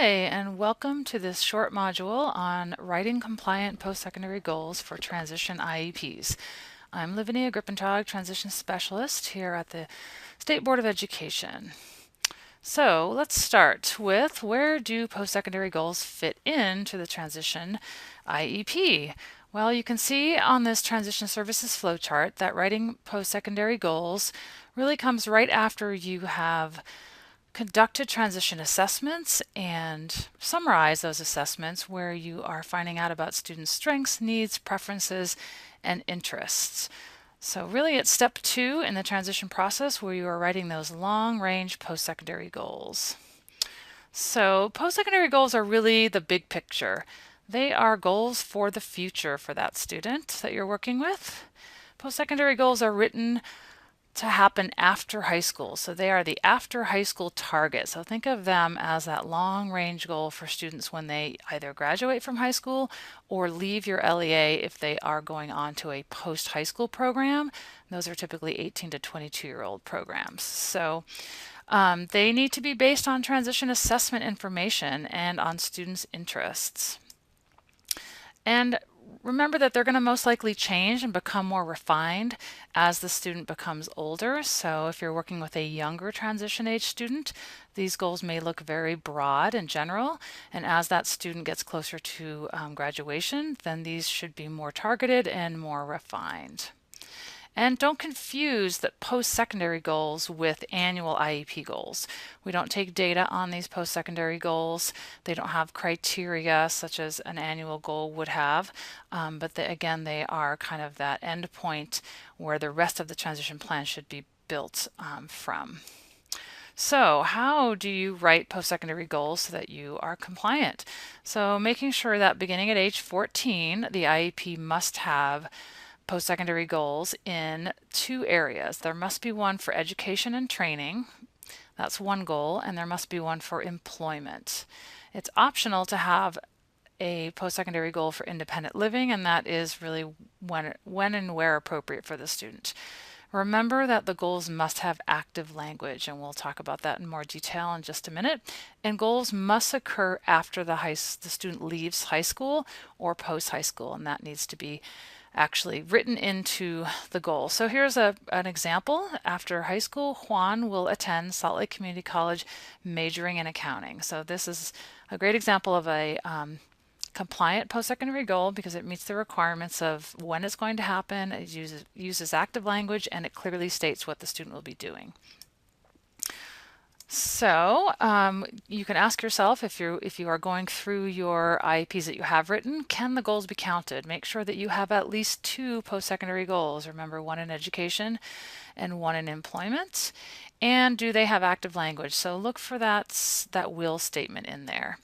Hi, and welcome to this short module on writing compliant post-secondary goals for transition IEPs. I'm Lavinia Grippentag, Transition Specialist here at the State Board of Education. So let's start with, where do post-secondary goals fit into the transition IEP? Well, you can see on this transition services flowchart that writing post-secondary goals really comes right after you have conducted transition assessments and summarize those assessments where you are finding out about students' strengths, needs, preferences, and interests. So really it's step 2 in the transition process where you are writing those long-range post-secondary goals. So post-secondary goals are really the big picture. They are goals for the future for that student that you're working with. Post-secondary goals are written to happen after high school. So they are the after high school target. So think of them as that long range goal for students when they either graduate from high school or leave your LEA if they are going on to a post high school program. Those are typically 18 to 22-year-old programs. So they need to be based on transition assessment information and on students' interests. And remember that they're going to most likely change and become more refined as the student becomes older. So if you're working with a younger transition age student, these goals may look very broad and general. And as that student gets closer to graduation, then these should be more targeted and more refined. And don't confuse the post-secondary goals with annual IEP goals. We don't take data on these post-secondary goals. They don't have criteria such as an annual goal would have, but again, they are kind of that end point where the rest of the transition plan should be built from. So how do you write post-secondary goals so that you are compliant? So making sure that beginning at age 14, the IEP must have post-secondary goals in 2 areas. There must be one for education and training. That's one goal, and there must be one for employment. It's optional to have a post-secondary goal for independent living, and that is really when and where appropriate for the student. Remember that the goals must have active language, and we'll talk about that in more detail in just a minute. And goals must occur after the student leaves high school or post-high school, and that needs to be actually written into the goal. So here's an example. After high school, Juan will attend Salt Lake Community College majoring in accounting. So this is a great example of a compliant post-secondary goal because it meets the requirements of when it's going to happen. It uses active language, and it clearly states what the student will be doing. So you can ask yourself, if you are going through your IEPs that you have written, can the goals be counted? Make sure that you have at least 2 post-secondary goals. Remember, one in education and one in employment. And do they have active language? So look for that will statement in there.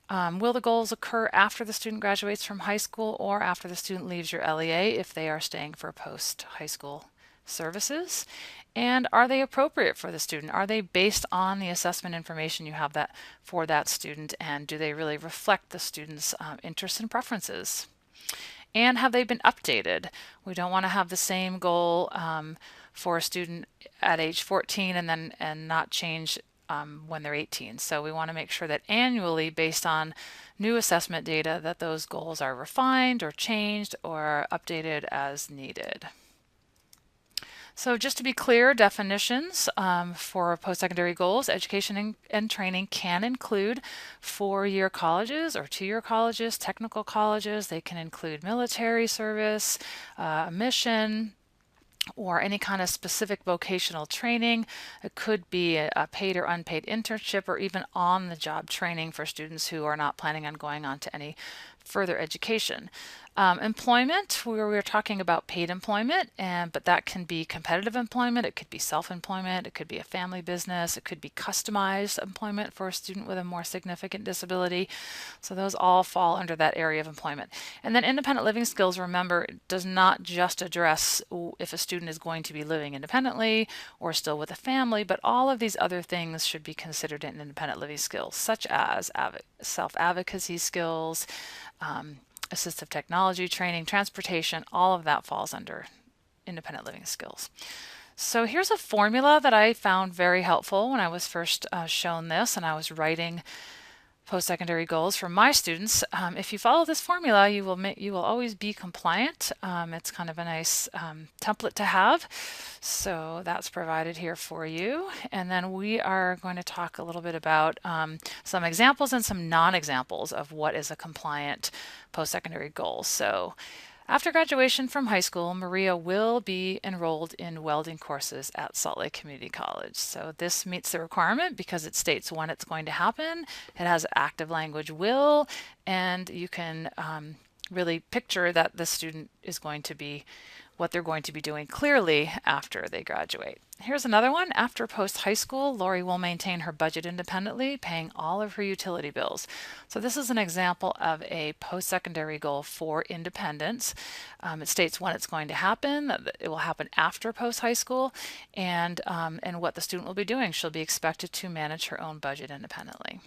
Will the goals occur after the student graduates from high school or after the student leaves your LEA if they are staying for post-high school services? And are they appropriate for the student? Are they based on the assessment information you have for that student, and do they really reflect the student's interests and preferences? And have they been updated? We don't want to have the same goal for a student at age 14 and not change when they're 18. So we want to make sure that annually, based on new assessment data, that those goals are refined or changed or updated as needed. So just to be clear, definitions for post-secondary goals: education and training can include 4-year colleges or 2-year colleges, technical colleges. They can include military service, mission, or any kind of specific vocational training. It could be a paid or unpaid internship, or even on-the-job training for students who are not planning on going on to any further education. Employment, we're talking about paid employment, but that can be competitive employment, it could be self-employment, it could be a family business, it could be customized employment for a student with a more significant disability. So those all fall under that area of employment. And then independent living skills, remember, does not just address if a student is going to be living independently or still with a family, but all of these other things should be considered in independent living skills, such as self-advocacy skills, assistive technology training, transportation. All of that falls under independent living skills. So here's a formula that I found very helpful when I was first shown this and I was writing post-secondary goals for my students. If you follow this formula, you will always be compliant. It's kind of a nice template to have. So that's provided here for you. And then we are going to talk a little bit about some examples and some non-examples of what is a compliant post-secondary goal. So after graduation from high school, Maria will be enrolled in welding courses at Salt Lake Community College. So this meets the requirement because it states when it's going to happen. It has active language will, and you can really picture that the student is going to be what they're going to be doing clearly after they graduate. Here's another one. After post-high school, Lori will maintain her budget independently, paying all of her utility bills. So this is an example of a post-secondary goal for independence. It states when it's going to happen, that it will happen after post-high school, and what the student will be doing. She'll be expected to manage her own budget independently.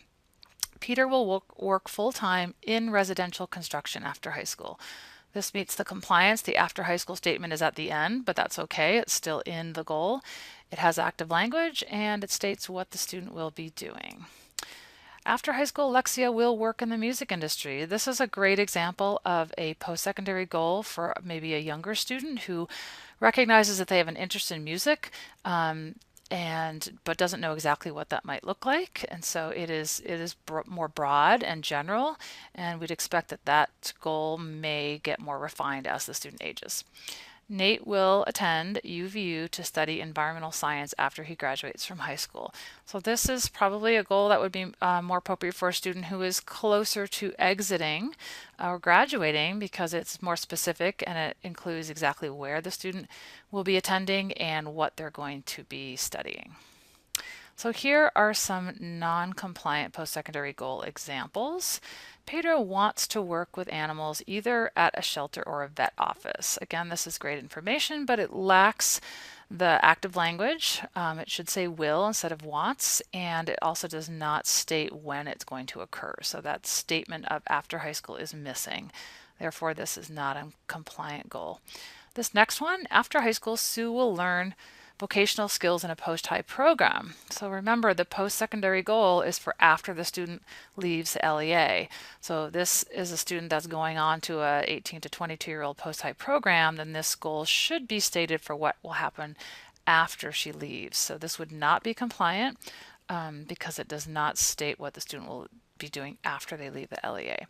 Peter will work full-time in residential construction after high school. This meets the compliance. The after high school statement is at the end, but that's okay. It's still in the goal. It has active language and it states what the student will be doing. After high school, Lexia will work in the music industry. This is a great example of a post-secondary goal for maybe a younger student who recognizes that they have an interest in music, but doesn't know exactly what that might look like, and so it is more broad and general, and we'd expect that goal may get more refined as the student ages. Nate will attend UVU to study environmental science after he graduates from high school. So this is probably a goal that would be more appropriate for a student who is closer to exiting or graduating, because it's more specific and it includes exactly where the student will be attending and what they're going to be studying. So here are some non-compliant post-secondary goal examples. Pedro wants to work with animals either at a shelter or a vet office. Again, this is great information, but it lacks the active language. It should say will instead of wants, and it also does not state when it's going to occur. So that statement of after high school is missing. Therefore, this is not a compliant goal. This next one, after high school, Sue will learn vocational skills in a post-high program. So remember, the post-secondary goal is for after the student leaves the LEA. So this is a student that's going on to a 18 to 22-year-old post-high program, then this goal should be stated for what will happen after she leaves. So this would not be compliant because it does not state what the student will be doing after they leave the LEA.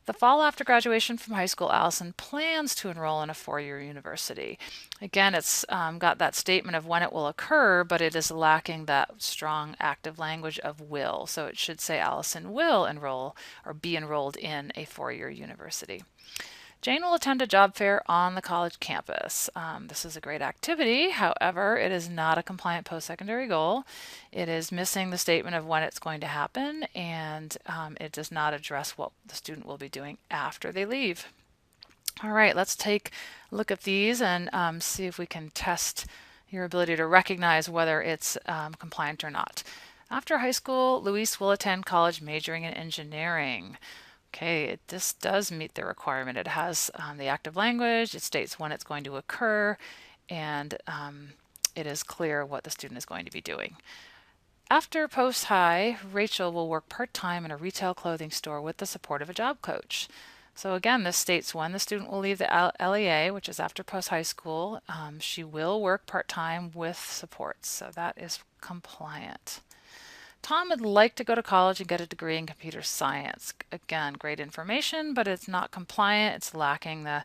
The fall after graduation from high school, Allison plans to enroll in a four-year university. Again, it's got that statement of when it will occur, but it is lacking that strong active language of will. So it should say Allison will enroll or be enrolled in a four-year university. Jane will attend a job fair on the college campus. This is a great activity. However, it is not a compliant post-secondary goal. It is missing the statement of when it's going to happen, and it does not address what the student will be doing after they leave. All right, let's take a look at these and see if we can test your ability to recognize whether it's compliant or not. After high school, Luis will attend college majoring in engineering. Okay, this does meet the requirement. It has the active language, it states when it's going to occur, and it is clear what the student is going to be doing. After post-high, Rachel will work part-time in a retail clothing store with the support of a job coach. So again, this states when the student will leave the LEA, which is after post-high school. She will work part-time with support, so that is compliant. Tom would like to go to college and get a degree in computer science. Again, great information, but it's not compliant. It's lacking the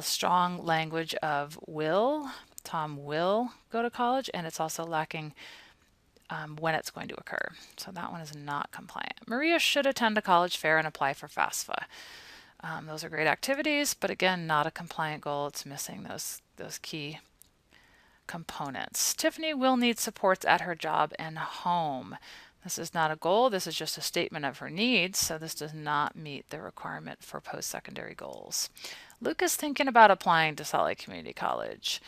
strong language of will. Tom will go to college, and it's also lacking when it's going to occur. So that one is not compliant. Maria should attend a college fair and apply for FAFSA. Those are great activities, but again, not a compliant goal. It's missing those key components. Tiffany will need supports at her job and home. This is not a goal. This is just a statement of her needs, so this does not meet the requirement for post-secondary goals. Luke is thinking about applying to Salt Lake Community College.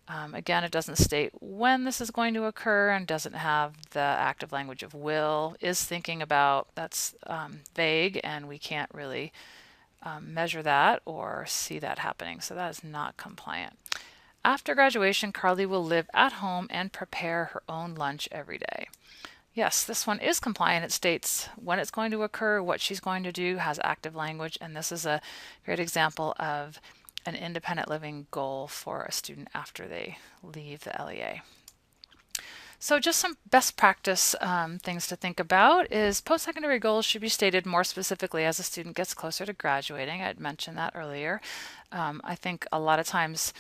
Again, it doesn't state when this is going to occur and doesn't have the active language of will. Is thinking about, that's vague, and we can't really measure that or see that happening, so that is not compliant. After graduation, Carly will live at home and prepare her own lunch every day. Yes, this one is compliant. It states when it's going to occur, what she's going to do, has active language, and this is a great example of an independent living goal for a student after they leave the LEA. So just some best practice things to think about is post-secondary goals should be stated more specifically as a student gets closer to graduating. I'd mentioned that earlier. I think a lot of times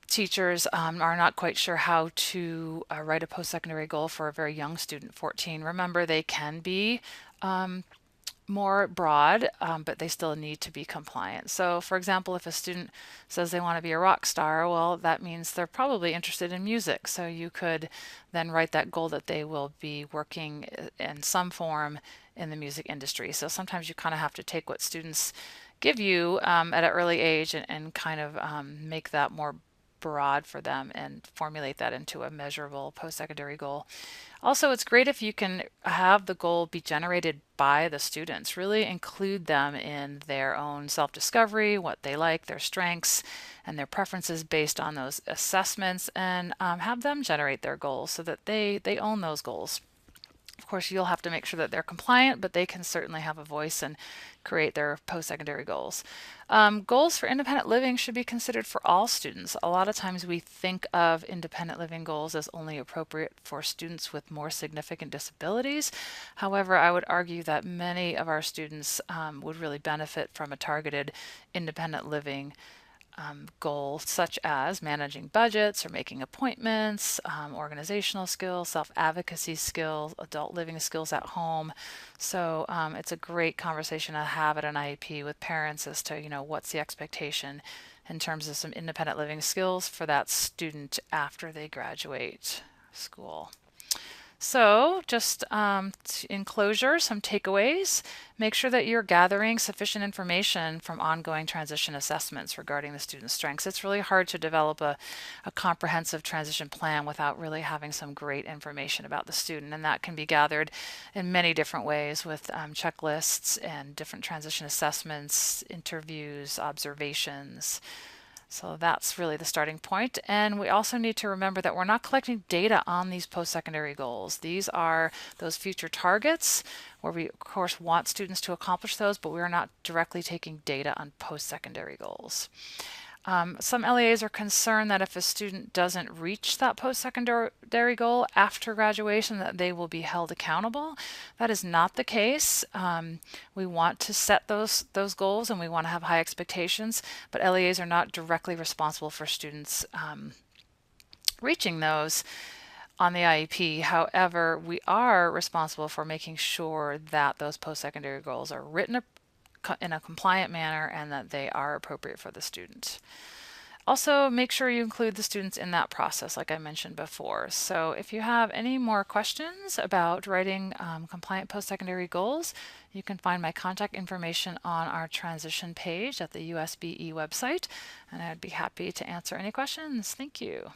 teachers are not quite sure how to write a post-secondary goal for a very young student, 14. Remember, they can be more broad, but they still need to be compliant. So for example, if a student says they want to be a rock star, well, that means they're probably interested in music. So you could then write that goal that they will be working in some form in the music industry. So sometimes you kind of have to take what students give you at an early age and kind of make that more broad for them and formulate that into a measurable post-secondary goal. Also, it's great if you can have the goal be generated by the students. Really include them in their own self-discovery, what they like, their strengths, and their preferences based on those assessments, and have them generate their goals so that they own those goals. Of course, you'll have to make sure that they're compliant, but they can certainly have a voice and create their post-secondary goals. Goals for independent living should be considered for all students. A lot of times we think of independent living goals as only appropriate for students with more significant disabilities. However, I would argue that many of our students would really benefit from a targeted independent living goals such as managing budgets or making appointments, organizational skills, self-advocacy skills, adult living skills at home. So it's a great conversation to have at an IEP with parents as to, what's the expectation in terms of some independent living skills for that student after they graduate school. So just in closure, some takeaways. Make sure that you're gathering sufficient information from ongoing transition assessments regarding the student's strengths. It's really hard to develop a comprehensive transition plan without really having some great information about the student, and that can be gathered in many different ways with checklists and different transition assessments, interviews, observations. So that's really the starting point. And we also need to remember that we're not collecting data on these post-secondary goals. These are those future targets where we, of course, want students to accomplish those, but we are not directly taking data on post-secondary goals. Some LEAs are concerned that if a student doesn't reach that post-secondary goal after graduation, that they will be held accountable. That is not the case. We want to set those goals and we want to have high expectations, but LEAs are not directly responsible for students reaching those on the IEP. However, we are responsible for making sure that those post-secondary goals are written in a compliant manner and that they are appropriate for the student. Also, make sure you include the students in that process, like I mentioned before. So if you have any more questions about writing compliant post-secondary goals, you can find my contact information on our transition page at the USBE website, and I'd be happy to answer any questions. Thank you.